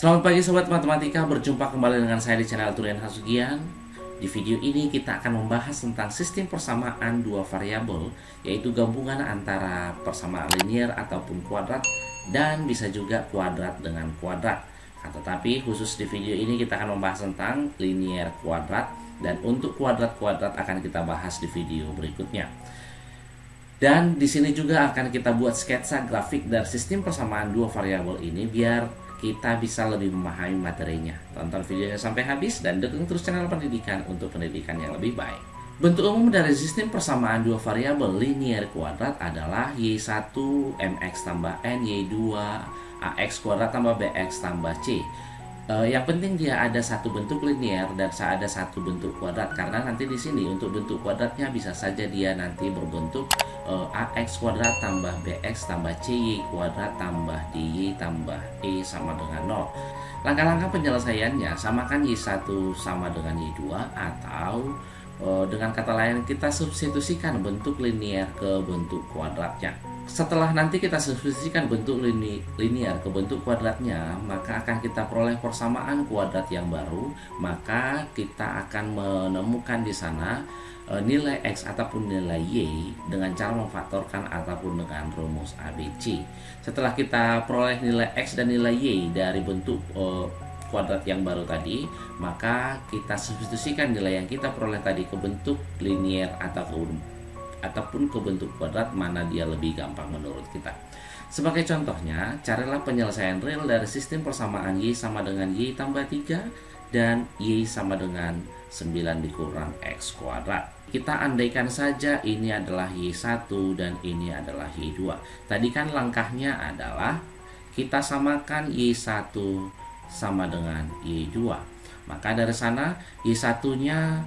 Selamat pagi sobat matematika, berjumpa kembali dengan saya di channel Turian Hasugian. Di video ini kita akan membahas tentang sistem persamaan dua variabel, yaitu gabungan antara persamaan linear ataupun kuadrat, dan bisa juga kuadrat dengan kuadrat. Tetapi khusus di video ini kita akan membahas tentang linear kuadrat, dan untuk kuadrat-kuadrat akan kita bahas di video berikutnya. Dan di sini juga akan kita buat sketsa grafik dari sistem persamaan dua variabel ini biar kita bisa lebih memahami materinya. Tonton videonya sampai habis dan dukung terus channel pendidikan untuk pendidikan yang lebih baik. Bentuk umum dari sistem persamaan dua variabel linear kuadrat adalah y1 mx tambah n, y2 ax kuadrat tambah bx tambah c. Yang penting dia ada satu bentuk linear dan ada satu bentuk kuadrat, karena nanti di sini untuk bentuk kuadratnya bisa saja dia nanti berbentuk ax kuadrat tambah bx tambah cy kuadrat tambah dy tambah e sama dengan 0. Langkah-langkah penyelesaiannya samakan y1 sama dengan y2, atau dengan kata lain kita substitusikan bentuk linear ke bentuk kuadratnya. Setelah nanti kita substitusikan bentuk linear ke bentuk kuadratnya, maka akan kita peroleh persamaan kuadrat yang baru. Maka kita akan menemukan di sana nilai x ataupun nilai y dengan cara memfaktorkan ataupun dengan rumus ABC. Setelah kita peroleh nilai x dan nilai y dari bentuk kuadrat yang baru tadi, maka kita substitusikan nilai yang kita peroleh tadi ke bentuk linear ataupun ke bentuk kuadrat, mana dia lebih gampang menurut kita. Sebagai contohnya, carilah penyelesaian real dari sistem persamaan y sama dengan y tambah 3 dan y sama dengan 9 dikurang x kuadrat. Kita andaikan saja ini adalah y1 dan ini adalah y2. Tadi kan langkahnya adalah kita samakan y1 sama dengan y2. Maka dari sana y1-nya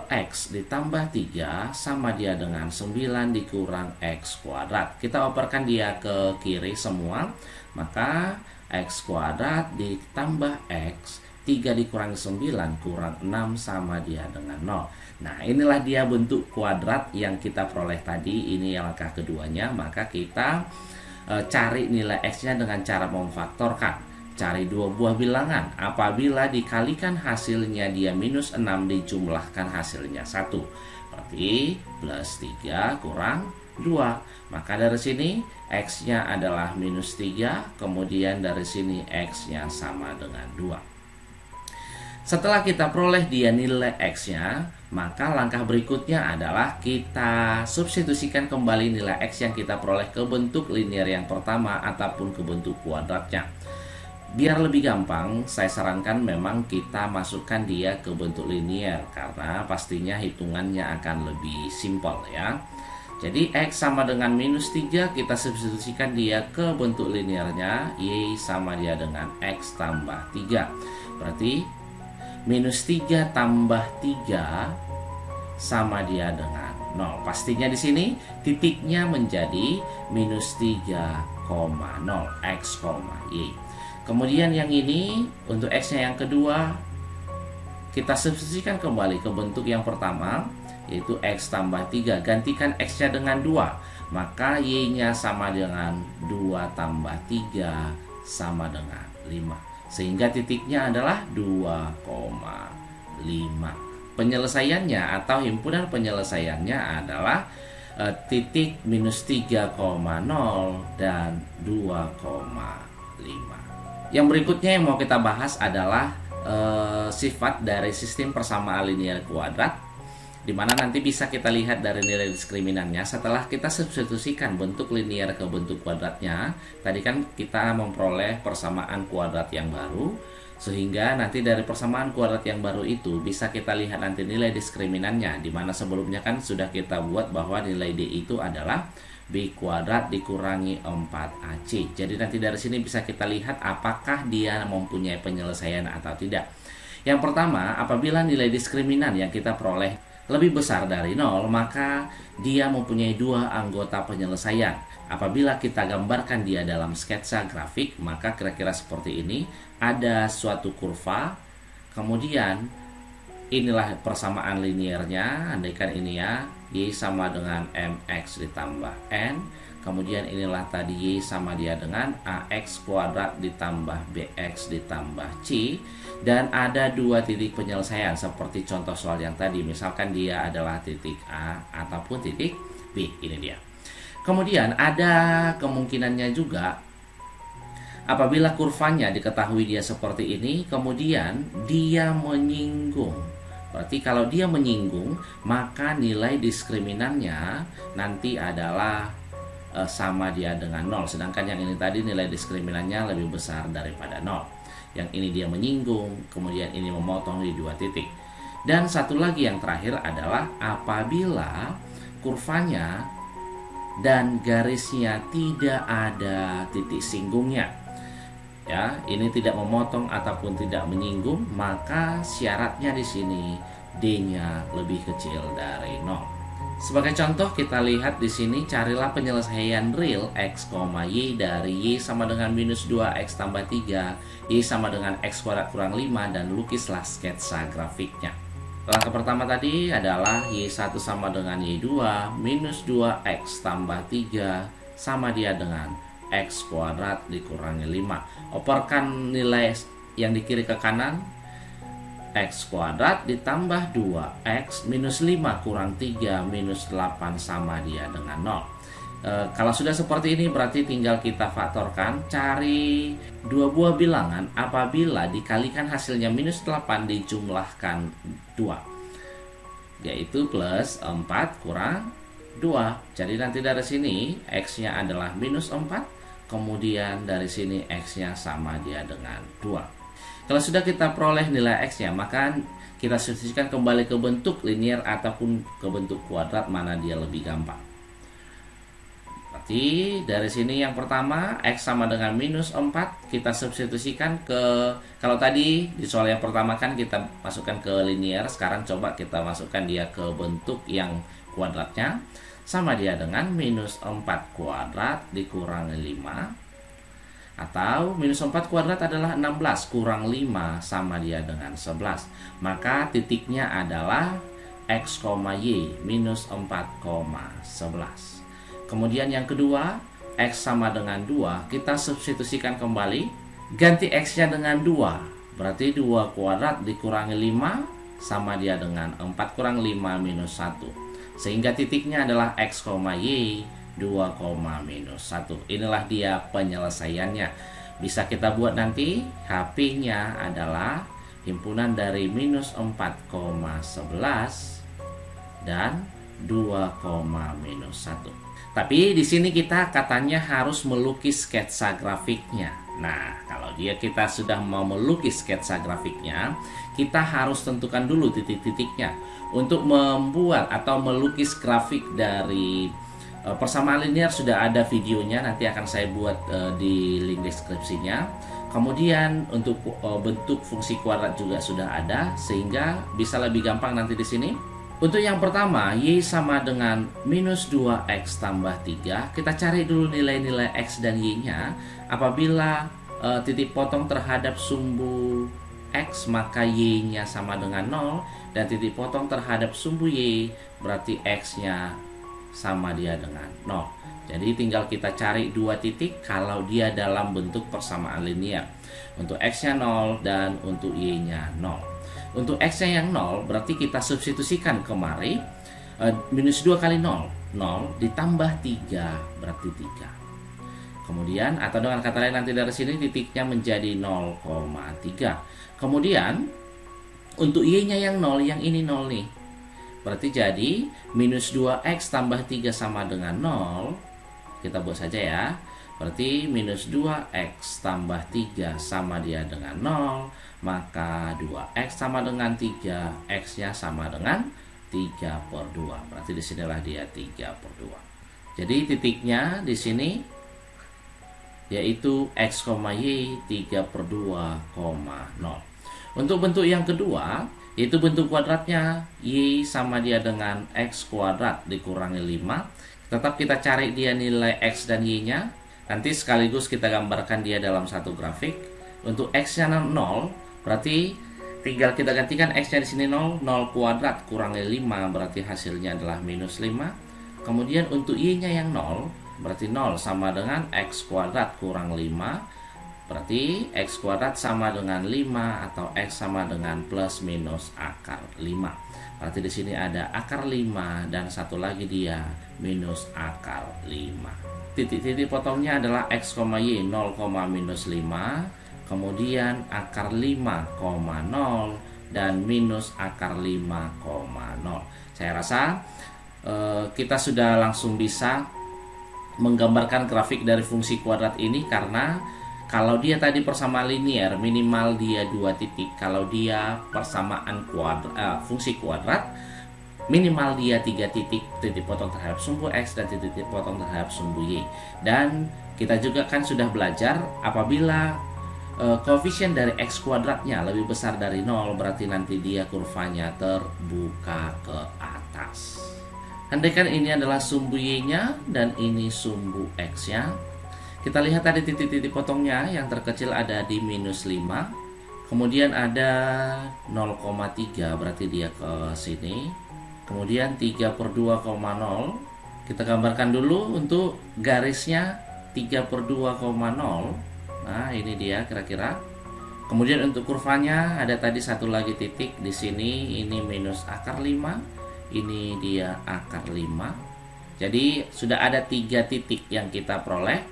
x ditambah 3 sama dia dengan 9 dikurang x kuadrat. Kita operkan dia ke kiri semua, maka x kuadrat ditambah x 3 dikurangi 9 kurang 6 sama dia dengan 0. Nah, inilah dia bentuk kuadrat yang kita peroleh tadi. Ini yang langkah keduanya. Maka kita cari nilai x-nya dengan cara memfaktorkan. Cari dua buah bilangan. Apabila dikalikan hasilnya dia minus 6, dijumlahkan hasilnya 1. Berarti plus 3 kurang 2. Maka dari sini x-nya adalah minus 3. Kemudian dari sini x-nya sama dengan 2. Setelah kita peroleh dia nilai x-nya, maka langkah berikutnya adalah kita substitusikan kembali nilai x yang kita peroleh ke bentuk linear yang pertama ataupun ke bentuk kuadratnya. Biar lebih gampang, saya sarankan memang kita masukkan dia ke bentuk linear, karena pastinya hitungannya akan lebih simpel ya. Jadi x sama dengan minus 3, kita substitusikan dia ke bentuk linearnya, y sama dia dengan x tambah 3. Berarti minus 3 tambah 3 sama dia dengan 0. Pastinya di sini titiknya menjadi minus 3,0 x, y. Kemudian yang ini untuk x-nya yang kedua, kita substitusikan kembali ke bentuk yang pertama, yaitu x tambah 3. Gantikan x-nya dengan 2, maka y-nya sama dengan 2 tambah 3 sama dengan 5. Sehingga titiknya adalah 2,5. Penyelesaiannya atau himpunan penyelesaiannya adalah titik minus 3,0 dan 2,5. Yang berikutnya yang mau kita bahas adalah sifat dari sistem persamaan linear kuadrat, dimana nanti bisa kita lihat dari nilai diskriminannya setelah kita substitusikan bentuk linear ke bentuk kuadratnya. Tadi kan kita memperoleh persamaan kuadrat yang baru, sehingga nanti dari persamaan kuadrat yang baru itu bisa kita lihat nanti nilai diskriminannya, dimana sebelumnya kan sudah kita buat bahwa nilai D itu adalah b kuadrat dikurangi 4ac. Jadi nanti dari sini bisa kita lihat apakah dia mempunyai penyelesaian atau tidak. Yang pertama, apabila nilai diskriminan yang kita peroleh lebih besar dari 0, maka dia mempunyai dua anggota penyelesaian. Apabila kita gambarkan dia dalam sketsa grafik, maka kira-kira seperti ini. Ada suatu kurva, kemudian inilah persamaan linearnya, andaikan ini ya, Y sama dengan MX ditambah N. Kemudian inilah tadi Y sama dia dengan AX kuadrat ditambah BX ditambah C. Dan ada dua titik penyelesaian seperti contoh soal yang tadi. Misalkan dia adalah titik A ataupun titik B. Ini dia. Kemudian ada kemungkinannya juga apabila kurvanya diketahui dia seperti ini, kemudian dia menyinggung. Berarti kalau dia menyinggung, maka nilai diskriminannya nanti adalah sama dia dengan 0. Sedangkan yang ini tadi nilai diskriminannya lebih besar daripada 0. Yang ini dia menyinggung, kemudian ini memotong di dua titik. Dan satu lagi yang terakhir adalah apabila kurvanya dan garisnya tidak ada titik singgungnya. Ya, ini tidak memotong ataupun tidak menyinggung, maka syaratnya di sini D-nya lebih kecil dari 0. Sebagai contoh kita lihat di sini, carilah penyelesaian real X, Y dari Y sama dengan minus 2X tambah 3, Y sama dengan X kuadrat kurang 5, dan lukislah sketsa grafiknya. Langkah pertama tadi adalah Y1 sama dengan Y2, minus 2X tambah 3, sama dia dengan X kuadrat dikurangi 5. Operkan nilai yang di kiri ke kanan, X kuadrat ditambah 2X minus 5 kurang 3 minus 8 sama dia dengan 0. Kalau sudah seperti ini berarti tinggal kita faktorkan, cari dua buah bilangan apabila dikalikan hasilnya minus 8 dijumlahkan 2, yaitu plus 4 kurang 2. Jadi nanti dari sini X-nya adalah minus 4, kemudian dari sini X-nya sama dia dengan 2. Kalau sudah kita peroleh nilai X-nya, maka kita substitusikan kembali ke bentuk linear ataupun ke bentuk kuadrat, mana dia lebih gampang. Berarti dari sini yang pertama X sama dengan minus 4, kita substitusikan ke, kalau tadi di soal yang pertama kan kita masukkan ke linear, sekarang coba kita masukkan dia ke bentuk yang kuadratnya, sama dia dengan minus 4 kuadrat dikurangi 5. Atau minus 4 kuadrat adalah 16 kurang 5 sama dia dengan 11. Maka titiknya adalah X, Y minus 4, 11. Kemudian yang kedua, X sama dengan 2. Kita substitusikan kembali, ganti X-nya dengan 2. Berarti 2 kuadrat dikurangi 5 sama dia dengan 4 kurang 5 minus 1. Sehingga titiknya adalah X, Y 2, minus 1. Inilah dia penyelesaiannya. Bisa kita buat nanti. HP-nya adalah himpunan dari minus 4, 11 dan 2, minus 1. Tapi di sini kita katanya harus melukis sketsa grafiknya. Nah, kalau kita sudah mau melukis sketsa grafiknya, kita harus tentukan dulu titik-titiknya. Untuk membuat atau melukis grafik dari persamaan linear sudah ada videonya, nanti akan saya buat di link deskripsinya. Kemudian untuk bentuk fungsi kuadrat juga sudah ada, sehingga bisa lebih gampang nanti di sini. Untuk yang pertama, Y sama dengan minus 2X tambah 3. Kita cari dulu nilai-nilai X dan Y-nya. Apabila titik potong terhadap sumbu X, maka Y-nya sama dengan 0. Dan titik potong terhadap sumbu Y, berarti X-nya sama dia dengan 0. Jadi tinggal kita cari dua titik kalau dia dalam bentuk persamaan linear. Untuk X-nya 0 dan untuk Y-nya 0. Untuk X-nya yang 0 berarti kita substitusikan kemari, minus 2 kali 0, 0 ditambah 3 berarti 3. Kemudian atau dengan kata lain nanti dari sini titiknya menjadi 0,3. Kemudian untuk Y-nya yang 0, yang ini 0 nih. Berarti jadi minus 2X tambah 3 sama dengan 0. Kita buat saja ya. Berarti minus 2X tambah 3 sama dia dengan 0. Maka 2X sama dengan 3. X-nya sama dengan 3/2. Berarti disinilah dia 3/2. Jadi titiknya di sini yaitu X, Y 3/2,0. Untuk bentuk yang kedua, yaitu bentuk kuadratnya, Y sama dia dengan X kuadrat dikurangi 5. Tetap kita cari dia nilai X dan Y-nya. Nanti sekaligus kita gambarkan dia dalam satu grafik. Untuk X-nya 0, berarti tinggal kita gantikan X-nya di sini 0, 0 kuadrat kurangi 5 berarti hasilnya adalah minus 5. Kemudian untuk Y-nya yang 0, berarti 0 sama dengan X kuadrat kurang 5. Berarti X kuadrat sama dengan 5 atau X sama dengan plus minus akar 5. Berarti di sini ada akar 5 dan satu lagi dia minus akar 5. Titik-titik potongnya adalah X, Y 0, minus 5. Kemudian akar 5,0 dan minus akar 5,0. Saya rasa kita sudah langsung bisa menggambarkan grafik dari fungsi kuadrat ini, karena kalau dia tadi persamaan linear minimal dia 2 titik. Kalau dia persamaan fungsi kuadrat minimal dia 3 titik, titik potong terhadap sumbu X dan titik potong terhadap sumbu Y. Dan kita juga kan sudah belajar apabila koefisien dari X kuadratnya lebih besar dari 0, berarti nanti dia kurvanya terbuka ke atas. Andaikan ini adalah sumbu Y-nya dan ini sumbu X-nya, kita lihat tadi titik-titik potongnya yang terkecil ada di minus 5. Kemudian ada 0,3 berarti dia ke sini. Kemudian 3/2,0. Kita gambarkan dulu untuk garisnya 3/2,0. Nah, ini dia kira-kira. Kemudian untuk kurvanya ada tadi satu lagi titik di sini, ini minus akar 5, ini dia akar 5. Jadi sudah ada 3 titik yang kita peroleh.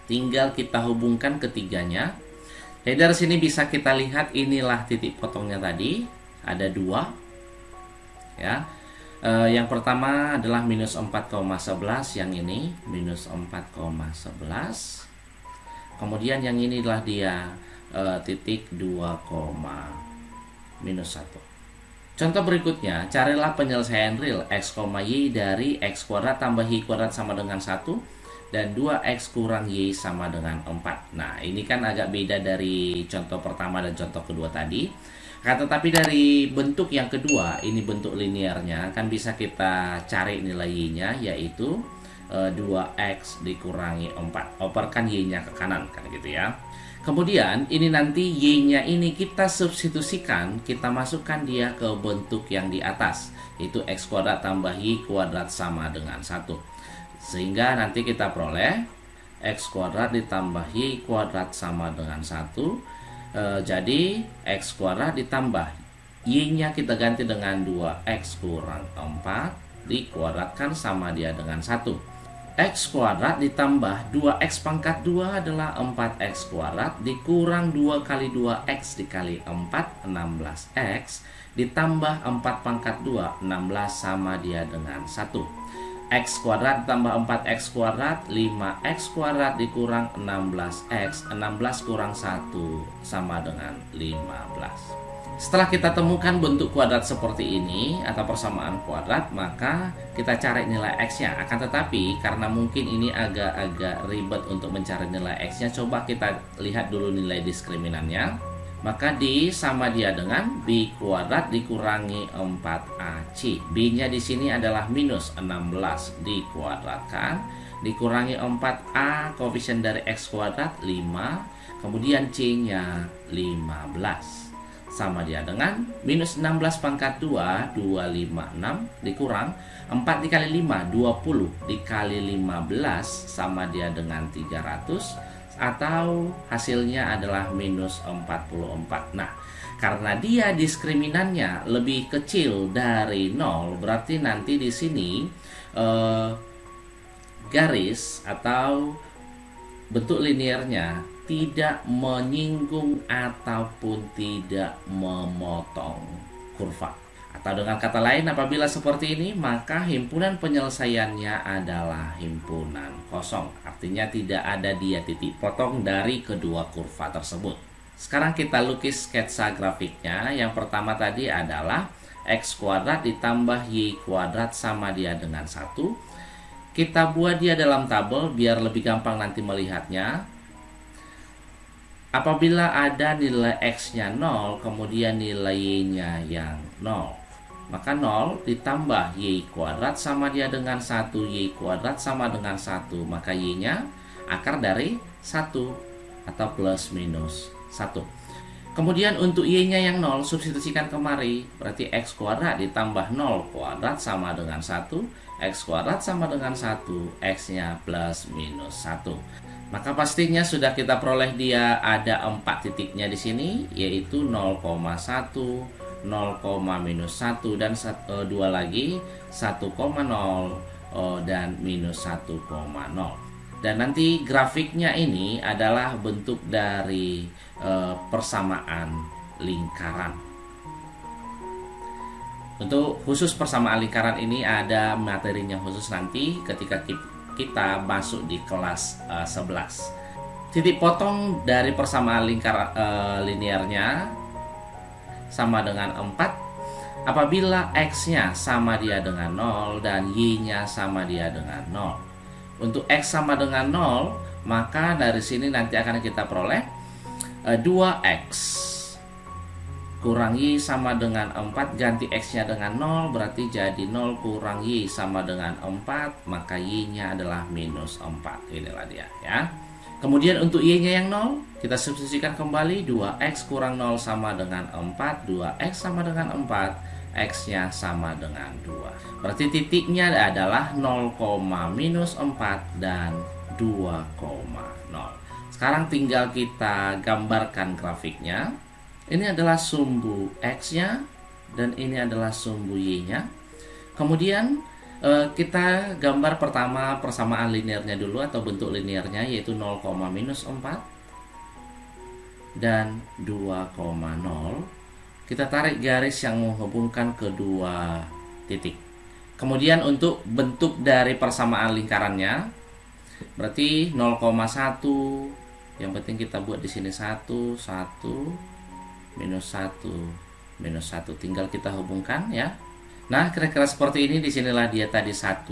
Tinggal kita hubungkan ketiganya. Jadi dari sini bisa kita lihat inilah titik potongnya tadi, ada 2. Ya. Yang pertama adalah minus 4,11, yang ini minus 4,11. Kemudian yang ini adalah dia titik 2, minus 1. Contoh berikutnya, carilah penyelesaian real X, Y dari X kuadrat tambah Y kuadrat sama dengan 1 dan 2X kurang Y sama dengan 4. Nah, ini kan agak beda dari contoh pertama dan contoh kedua tadi. Tetapi dari bentuk yang kedua, ini bentuk linearnya, kan bisa kita cari nilai Y-nya, yaitu 2X dikurangi 4. Operkan Y-nya ke kanan, kan gitu ya. Kemudian ini nanti Y-nya ini kita substitusikan, kita masukkan dia ke bentuk yang di atas, yaitu X kuadrat tambah Y kuadrat sama dengan 1. Sehingga nanti kita peroleh X kuadrat ditambah Y kuadrat sama dengan 1. Jadi X kuadrat ditambah Y-nya kita ganti dengan 2X kurang 4 dikuadratkan sama dia dengan 1. X kuadrat ditambah 2X pangkat 2 adalah 4X kuadrat dikurang 2 kali 2X dikali 4, 16X ditambah 4 pangkat 2, 16 sama dia dengan 1. X kuadrat ditambah 4X kuadrat, 5X kuadrat dikurang 16X, 16 kurang 1 sama dengan 15. Setelah kita temukan bentuk kuadrat seperti ini atau persamaan kuadrat, maka kita cari nilai X-nya. Akan tetapi karena mungkin ini agak-agak ribet untuk mencari nilai X-nya, coba kita lihat dulu nilai diskriminannya. Maka D sama dia dengan B kuadrat dikurangi 4AC. B-nya di sini adalah minus 16 dikuadratkan dikurangi 4A, koefisien dari X kuadrat 5, kemudian C-nya 15. Sama dia dengan minus 16 pangkat 2, 256 dikurang 4 dikali 5, 20 dikali 15 sama dia dengan 300, atau hasilnya adalah minus 44. Nah, karena dia diskriminannya lebih kecil dari 0, berarti nanti di sini garis atau bentuk linearnya tidak menyinggung ataupun tidak memotong kurva. Atau dengan kata lain, apabila seperti ini, maka himpunan penyelesaiannya adalah himpunan kosong. Artinya tidak ada dia titik potong dari kedua kurva tersebut. Sekarang kita lukis sketsa grafiknya. Yang pertama tadi adalah X kuadrat ditambah Y kuadrat sama dia dengan 1. Kita buat dia dalam tabel biar lebih gampang nanti melihatnya. Apabila ada nilai X-nya 0, kemudian nilai Y-nya yang 0, maka 0 ditambah Y kuadrat sama dia dengan 1, Y kuadrat sama dengan 1, maka Y-nya akar dari 1 atau plus minus 1. Kemudian untuk y-nya yang 0, substitusikan kemari. Berarti x kuadrat ditambah 0 kuadrat sama dengan 1. X kuadrat sama dengan 1. X-nya plus minus 1. Maka pastinya sudah kita peroleh dia ada 4 titiknya di sini, yaitu 0,1, 0, minus 1, dan 2 lagi 1,0 dan minus 1,0. Dan nanti grafiknya ini adalah bentuk dari persamaan lingkaran. Untuk khusus persamaan lingkaran ini ada materinya khusus nanti ketika kita masuk di kelas 11. Titik potong dari persamaan lingkaran linearnya sama dengan 4 apabila x-nya sama dia dengan 0 dan y-nya sama dia dengan 0. Untuk x sama dengan 0, maka dari sini nanti akan kita peroleh 2x kurang y sama dengan 4, ganti x-nya dengan 0, berarti jadi 0 kurang y sama dengan 4, maka y-nya adalah minus 4. Inilah dia ya. Kemudian untuk y-nya yang 0, kita substitusikan kembali, 2x kurang 0 sama dengan 4, 2x sama dengan 4, x-nya sama dengan 2. Berarti titiknya adalah 0, minus 4 dan 2,0. Sekarang tinggal kita gambarkan grafiknya. Ini adalah sumbu x-nya dan ini adalah sumbu y-nya. Kemudian kita gambar pertama persamaan linearnya dulu atau bentuk linearnya, yaitu 0, minus 4 dan 2,0. Kita tarik garis yang menghubungkan kedua titik. Kemudian untuk bentuk dari persamaan lingkarannya, berarti 0,1, yang penting kita buat di sini 1, 1, minus 1, minus 1, tinggal kita hubungkan ya. Nah, kira-kira seperti ini. Disinilah dia tadi 1,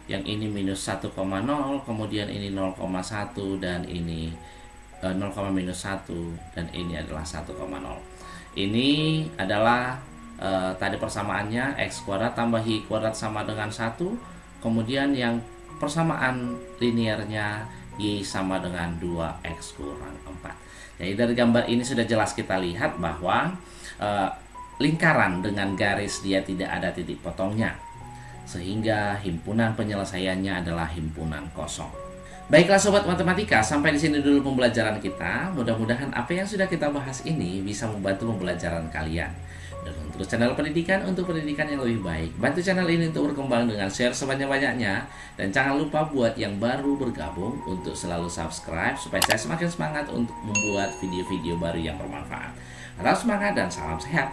yang ini minus 1,0, kemudian ini 0,1 dan ini 0, minus 1 dan ini adalah 1,0. Ini adalah tadi persamaannya x kuadrat tambah y kuadrat sama dengan 1. Kemudian yang persamaan linearnya y sama dengan 2x kurang 4. Jadi dari gambar ini sudah jelas kita lihat bahwa lingkaran dengan garis dia tidak ada titik potongnya, sehingga himpunan penyelesaiannya adalah himpunan kosong. Baiklah sobat matematika, sampai di sini dulu pembelajaran kita. Mudah-mudahan apa yang sudah kita bahas ini bisa membantu pembelajaran kalian. Dan untuk channel pendidikan untuk pendidikan yang lebih baik, bantu channel ini untuk berkembang dengan share sebanyak-banyaknya. Dan jangan lupa buat yang baru bergabung untuk selalu subscribe supaya saya semakin semangat untuk membuat video-video baru yang bermanfaat. Tetap semangat dan salam sehat.